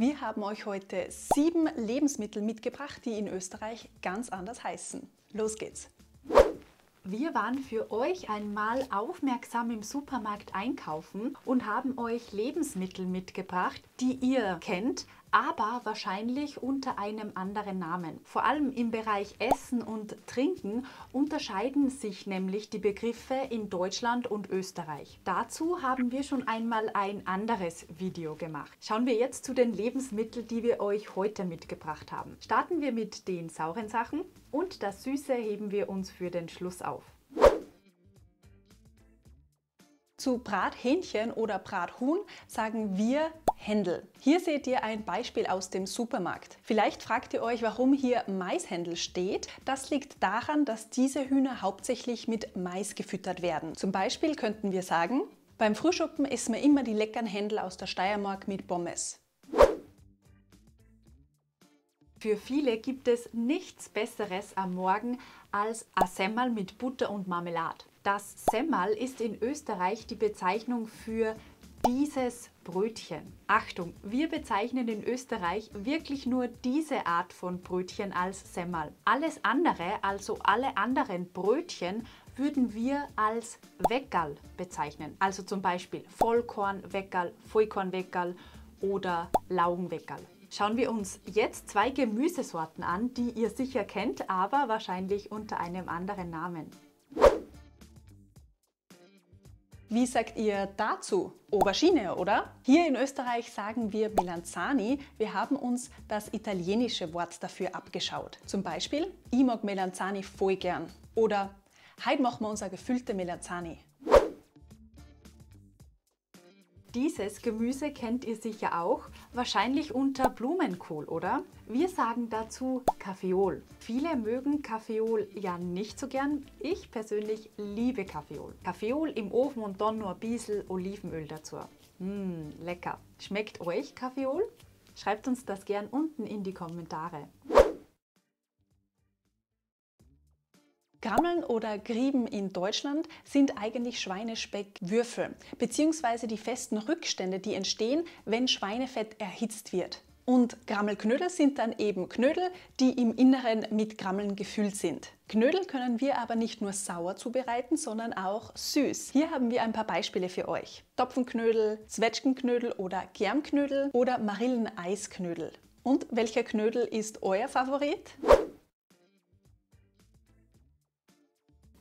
Wir haben euch heute 7 Lebensmittel mitgebracht, die in Österreich ganz anders heißen. Los geht's! Wir waren für euch einmal aufmerksam im Supermarkt einkaufen und haben euch Lebensmittel mitgebracht, die ihr kennt, aber wahrscheinlich unter einem anderen Namen. Vor allem im Bereich Essen und Trinken unterscheiden sich nämlich die Begriffe in Deutschland und Österreich. Dazu haben wir schon einmal ein anderes Video gemacht. Schauen wir jetzt zu den Lebensmitteln, die wir euch heute mitgebracht haben. Starten wir mit den sauren Sachen und das Süße heben wir uns für den Schluss auf. Zu Brathähnchen oder Brathuhn sagen wir Händel. Hier seht ihr ein Beispiel aus dem Supermarkt. Vielleicht fragt ihr euch, warum hier Maishändel steht. Das liegt daran, dass diese Hühner hauptsächlich mit Mais gefüttert werden. Zum Beispiel könnten wir sagen, beim Frühschoppen essen wir immer die leckeren Händel aus der Steiermark mit Pommes. Für viele gibt es nichts Besseres am Morgen als ein Semmerl mit Butter und Marmelade. Das Semmerl ist in Österreich die Bezeichnung für dieses Brötchen. Achtung, wir bezeichnen in Österreich wirklich nur diese Art von Brötchen als Semmerl. Alles andere, also alle anderen Brötchen, würden wir als Weckerl bezeichnen. Also zum Beispiel Vollkornweckerl, Vollkornweckerl oder Laugenweckerl. Schauen wir uns jetzt 2 Gemüsesorten an, die ihr sicher kennt, aber wahrscheinlich unter einem anderen Namen. Wie sagt ihr dazu? Aubergine, oder? Hier in Österreich sagen wir Melanzani. Wir haben uns das italienische Wort dafür abgeschaut. Zum Beispiel, ich mag Melanzani voll gern. Oder, heute machen wir uns eine gefüllte Melanzani. Dieses Gemüse kennt ihr sicher auch, wahrscheinlich unter Blumenkohl, oder? Wir sagen dazu Kaffeeol. Viele mögen Kaffeeol ja nicht so gern. Ich persönlich liebe Kaffeeol. Kaffeeol im Ofen und dann nur ein bisschen Olivenöl dazu. Lecker. Schmeckt euch Kaffeeol? Schreibt uns das gern unten in die Kommentare. Grammeln oder Grieben in Deutschland sind eigentlich Schweinespeckwürfel bzw. die festen Rückstände, die entstehen, wenn Schweinefett erhitzt wird. Und Grammelknödel sind dann eben Knödel, die im Inneren mit Grammeln gefüllt sind. Knödel können wir aber nicht nur sauer zubereiten, sondern auch süß. Hier haben wir ein paar Beispiele für euch. Topfenknödel, Zwetschgenknödel oder Germknödel oder Marilleneisknödel. Und welcher Knödel ist euer Favorit?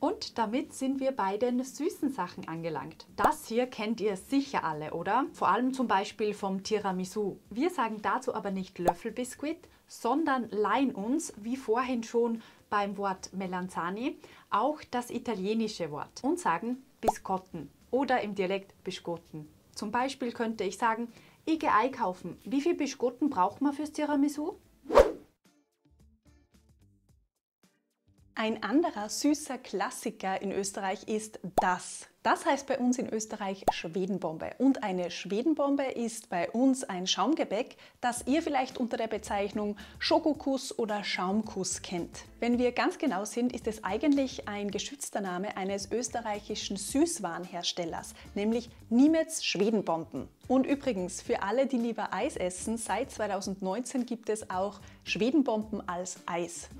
Und damit sind wir bei den süßen Sachen angelangt. Das hier kennt ihr sicher alle, oder? Vor allem zum Beispiel vom Tiramisu. Wir sagen dazu aber nicht Löffelbiskuit, sondern leihen uns, wie vorhin schon beim Wort Melanzani, auch das italienische Wort und sagen Biscotten oder im Dialekt Biscotten. Zum Beispiel könnte ich sagen, ich gehe einkaufen. Wie viel Biscotten braucht man fürs Tiramisu? Ein anderer süßer Klassiker in Österreich ist das. Das heißt bei uns in Österreich Schwedenbombe. Und eine Schwedenbombe ist bei uns ein Schaumgebäck, das ihr vielleicht unter der Bezeichnung Schokokuss oder Schaumkuss kennt. Wenn wir ganz genau sind, ist es eigentlich ein geschützter Name eines österreichischen Süßwarenherstellers, nämlich Niemetz Schwedenbomben. Und übrigens, für alle, die lieber Eis essen, seit 2019 gibt es auch Schwedenbomben als Eis.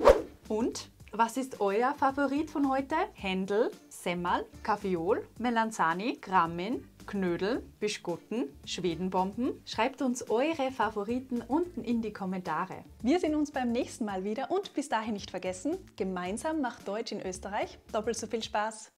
Und? Was ist euer Favorit von heute? Händel, Semmerl, Kaffeeol, Melanzani, Grammin, Knödel, Biscotten, Schwedenbomben? Schreibt uns eure Favoriten unten in die Kommentare. Wir sehen uns beim nächsten Mal wieder und bis dahin nicht vergessen, gemeinsam macht Deutsch in Österreich doppelt so viel Spaß.